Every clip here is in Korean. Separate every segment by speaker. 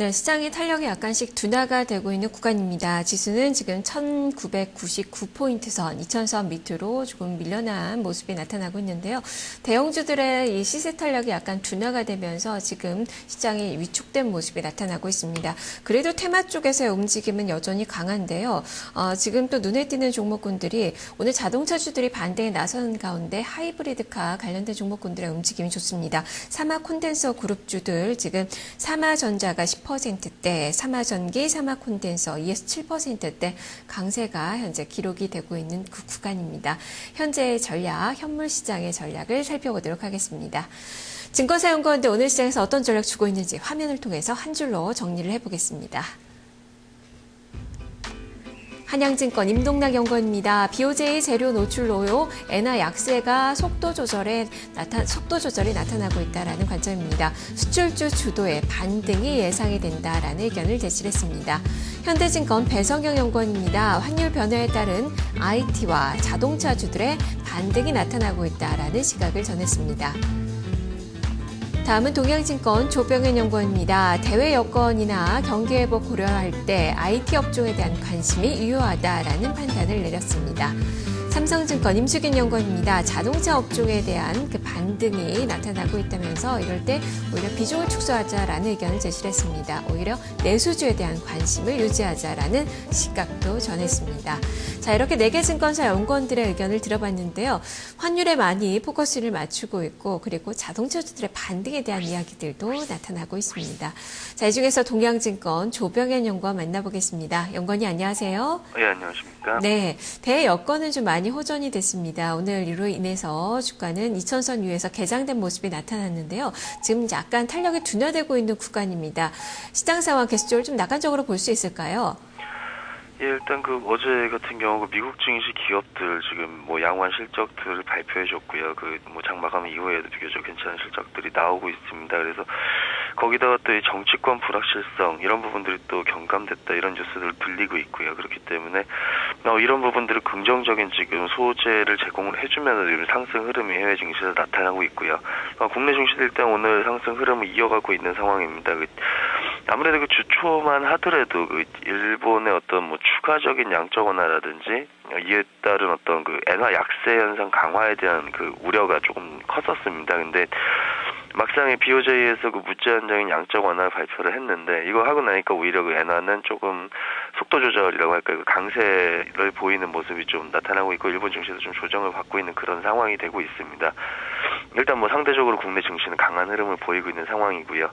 Speaker 1: 네, 시장의 탄력이 약간씩 둔화가 되고 있는 구간입니다. 지수는 지금 1999포인트 선, 2000선 밑으로 조금 밀려난 모습이 나타나고 있는데요. 대형주들의 이 시세 탄력이 약간 둔화가 되면서 지금 시장이 위축된 모습이 나타나고 있습니다. 그래도 테마 쪽에서의 움직임은 여전히 강한데요. 지금 또 눈에 띄는 종목군들이 오늘 자동차주들이 반대에 나선 가운데 하이브리드카 관련된 종목군들의 움직임이 좋습니다. 사마 콘덴서 그룹주들 지금 사마전자가 10%대, 사마전기, 사마콘덴서 ES 7%대 강세가 현재 기록이 되고 있는 그 구간입니다. 현재의 전략, 현물시장의 전략을 살펴보도록 하겠습니다. 증권사연구원대 오늘 시장에서 어떤 전략 주고 있는지 화면을 통해서 한 줄로 정리를 해보겠습니다. 한양증권 임동락 연구원입니다. BOJ 재료 노출 노요, 엔화 약세가 속도 조절이 나타나고 있다라는 관점입니다. 수출주 주도의 반등이 예상이 된다라는 의견을 제시했습니다. 현대증권 배성경 연구원입니다. 환율 변화에 따른 IT와 자동차주들의 반등이 나타나고 있다라는 시각을 전했습니다. 다음은 동양증권 조병현 연구원입니다. 대외 여건이나 경기 회복 고려할 때 IT 업종에 대한 관심이 유효하다라는 판단을 내렸습니다. 삼성증권 임수균 연구원입니다. 자동차 업종에 대한 그 반등이 나타나고 있다면서 이럴 때 오히려 비중을 축소하자라는 의견을 제시했습니다. 오히려 내수주에 대한 관심을 유지하자라는 시각도 전했습니다. 자, 이렇게 4개 증권사 연구원들의 의견을 들어봤는데요. 환율에 많이 포커스를 맞추고 있고 그리고 자동차주들의 반등에 대한 이야기들도 나타나고 있습니다. 자, 이 중에서 동양증권 조병현 연구원 만나보겠습니다. 연구원이 안녕하세요.
Speaker 2: 네, 안녕하십니까.
Speaker 1: 네, 대여건은 좀 많이 호전이 됐습니다. 오늘 이로 인해서 주가는 2000선 위에서 개장된 모습이 나타났는데요. 지금 약간 탄력이 둔화되고 있는 구간입니다. 시장 상황 계속적으로 좀 낙관적으로 볼 수 있을까요?
Speaker 2: 예, 일단 어제 같은 경우 미국 증시 기업들 지금 양호한 실적들을 발표해 줬고요. 장마감 이후에도 비교적 괜찮은 실적들이 나오고 있습니다. 그래서 거기다가 또 이 정치권 불확실성 이런 부분들이 또 경감됐다 이런 뉴스들 들리고 있고요. 그렇기 때문에 이런 부분들을 긍정적인 지금 소재를 제공을 해주면서 지금 상승 흐름이 해외 증시에서 나타나고 있고요. 국내 증시도 일단 오늘 상승 흐름을 이어가고 있는 상황입니다. 아무래도 주초만 하더라도 일본의 어떤 추가적인 양적 완화라든지 이에 따른 어떤 엔화 약세 현상 강화에 대한 우려가 조금 컸었습니다. 근데 막상에 BOJ에서 무제한적인 양적 완화를 발표를 했는데 이거 하고 나니까 오히려 엔화는 조금 속도 조절이라고 할까요? 강세를 보이는 모습이 좀 나타나고 있고 일본 증시도 좀 조정을 받고 있는 그런 상황이 되고 있습니다. 일단 상대적으로 국내 증시는 강한 흐름을 보이고 있는 상황이고요.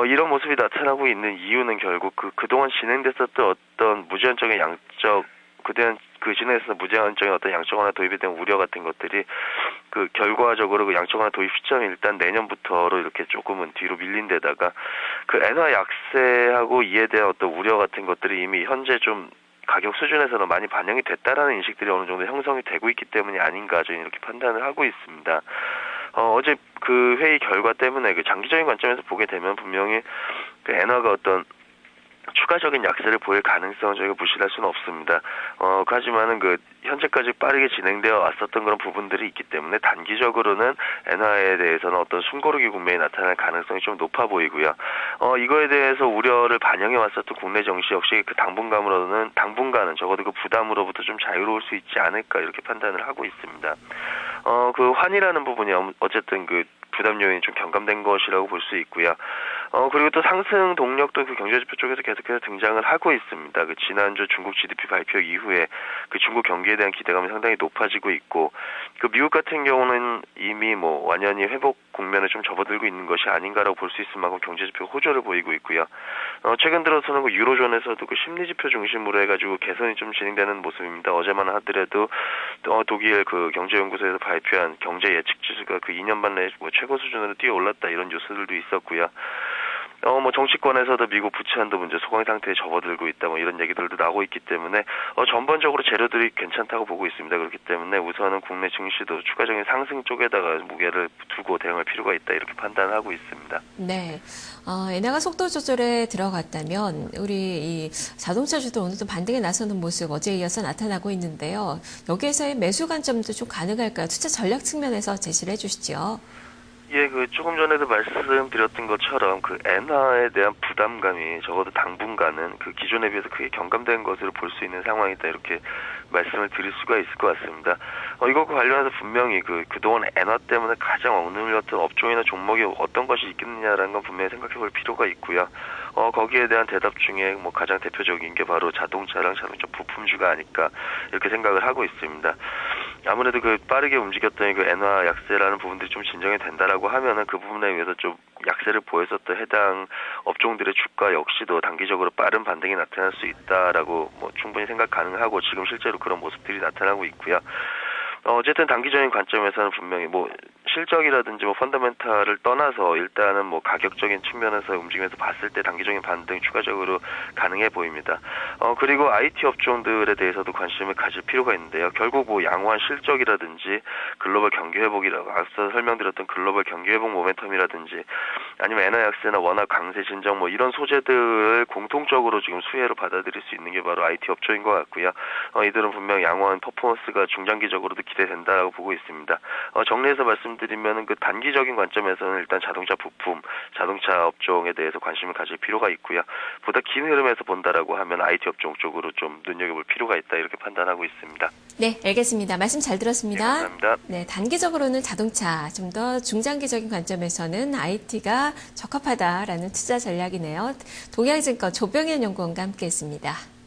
Speaker 2: 이런 모습이 나타나고 있는 이유는 결국 그동안 진행됐었던 어떤 무제한적인 양적 진행에서 무제한적인 어떤 양적 완화 도입에 대한 우려 같은 것들이 결과적으로 양적 완화 도입 시점이 일단 내년부터로 이렇게 조금은 뒤로 밀린 데다가 엔화 약세하고 이에 대한 어떤 우려 같은 것들이 이미 현재 좀 가격 수준에서는 많이 반영이 됐다라는 인식들이 어느 정도 형성이 되고 있기 때문이 아닌가 저는 이렇게 판단을 하고 있습니다. 어제 회의 결과 때문에 장기적인 관점에서 보게 되면 분명히 엔화가 어떤 추가적인 약세를 보일 가능성은 저희가 무시할 수는 없습니다. 하지만은 현재까지 빠르게 진행되어 왔었던 그런 부분들이 있기 때문에 단기적으로는 엔화에 대해서는 어떤 숨고르기 국면이 나타날 가능성이 좀 높아 보이고요. 이거에 대해서 우려를 반영해 왔었던 국내 증시 역시 당분간은 적어도 부담으로부터 좀 자유로울 수 있지 않을까 이렇게 판단을 하고 있습니다. 환이라는 부분이 어쨌든 부담 요인이 좀 경감된 것이라고 볼 수 있고요. 그리고 또 상승 동력도 경제지표 쪽에서 계속해서 등장을 하고 있습니다. 지난주 중국 GDP 발표 이후에 중국 경기에 대한 기대감이 상당히 높아지고 있고, 미국 같은 경우는 이미 완연히 회복 국면에 좀 접어들고 있는 것이 아닌가라고 볼 수 있을 만큼 경제지표 호조를 보이고 있고요. 최근 들어서는 유로존에서도 심리지표 중심으로 해가지고 개선이 좀 진행되는 모습입니다. 어제만 하더라도 독일 경제연구소에서 발표한 경제 예측 지수가 2년 반 내에 최고 수준으로 뛰어올랐다 이런 뉴스들도 있었고요. 정치권에서도 미국 부채 한도 문제 소강 상태에 접어들고 있다 이런 얘기들도 나오고 있기 때문에 전반적으로 재료들이 괜찮다고 보고 있습니다. 그렇기 때문에 우선은 국내 증시도 추가적인 상승 쪽에다가 무게를 두고 대응할 필요가 있다 이렇게 판단을 하고 있습니다.
Speaker 1: 네, 엔화가 속도 조절에 들어갔다면 우리 이 자동차주도 오늘도 반등에 나서는 모습 어제에 이어서 나타나고 있는데요. 여기에서의 매수 관점도 좀 가능할까요? 투자 전략 측면에서 제시를 해주시죠.
Speaker 2: 예, 그 조금 전에도 말씀드렸던 것처럼 그 엔화에 대한 부담감이 적어도 당분간은 그 기존에 비해서 크게 경감된 것으로 볼 수 있는 상황이다, 이렇게 말씀을 드릴 수가 있을 것 같습니다. 이것과 관련해서 분명히 그동안 엔화 때문에 가장 억눌렸던 업종이나 종목이 어떤 것이 있겠느냐라는 건 분명히 생각해 볼 필요가 있고요. 거기에 대한 대답 중에 뭐 가장 대표적인 게 바로 자동차랑 자동차 부품주가 아닐까, 이렇게 생각을 하고 있습니다. 아무래도 그 빠르게 움직였던 그 엔화 약세라는 부분들이 좀 진정이 된다라고 하면은 그 부분에 의해서 좀 약세를 보였었던 해당 업종들의 주가 역시도 단기적으로 빠른 반등이 나타날 수 있다라고 뭐 충분히 생각 가능하고, 지금 실제로 그런 모습들이 나타나고 있고요. 어쨌든 단기적인 관점에서는 분명히 뭐 실적이라든지 뭐 펀더멘탈을 떠나서 일단은 뭐 가격적인 측면에서 움직이면서 봤을 때 단기적인 반등 추가적으로 가능해 보입니다. 그리고 IT 업종들에 대해서도 관심을 가질 필요가 있는데요. 결국 뭐 양호한 실적이라든지 글로벌 경기 회복이라고 앞서 설명드렸던 글로벌 경기 회복 모멘텀이라든지 아니면 엔화 약세나 원화 강세 진정 뭐 이런 소재들을 공통적으로 지금 수혜로 받아들일 수 있는 게 바로 IT 업종인 것 같고요. 이들은 분명 양호한 퍼포먼스가 중장기적으로도 기대된다라고 보고 있습니다. 정리해서 말씀드리면 그 단기적인 관점에서는 일단 자동차 부품, 자동차 업종에 대해서 관심을 가질 필요가 있고요. 보다 긴 흐름에서 본다라고 하면 IT 업종 쪽으로 좀 눈여겨볼 필요가 있다, 이렇게 판단하고 있습니다.
Speaker 1: 네, 알겠습니다. 말씀 잘 들었습니다.
Speaker 2: 네, 감사합니다.
Speaker 1: 네, 단기적으로는 자동차, 좀 더 중장기적인 관점에서는 IT가 적합하다라는 투자 전략이네요. 동양증권 조병현 연구원과 함께했습니다.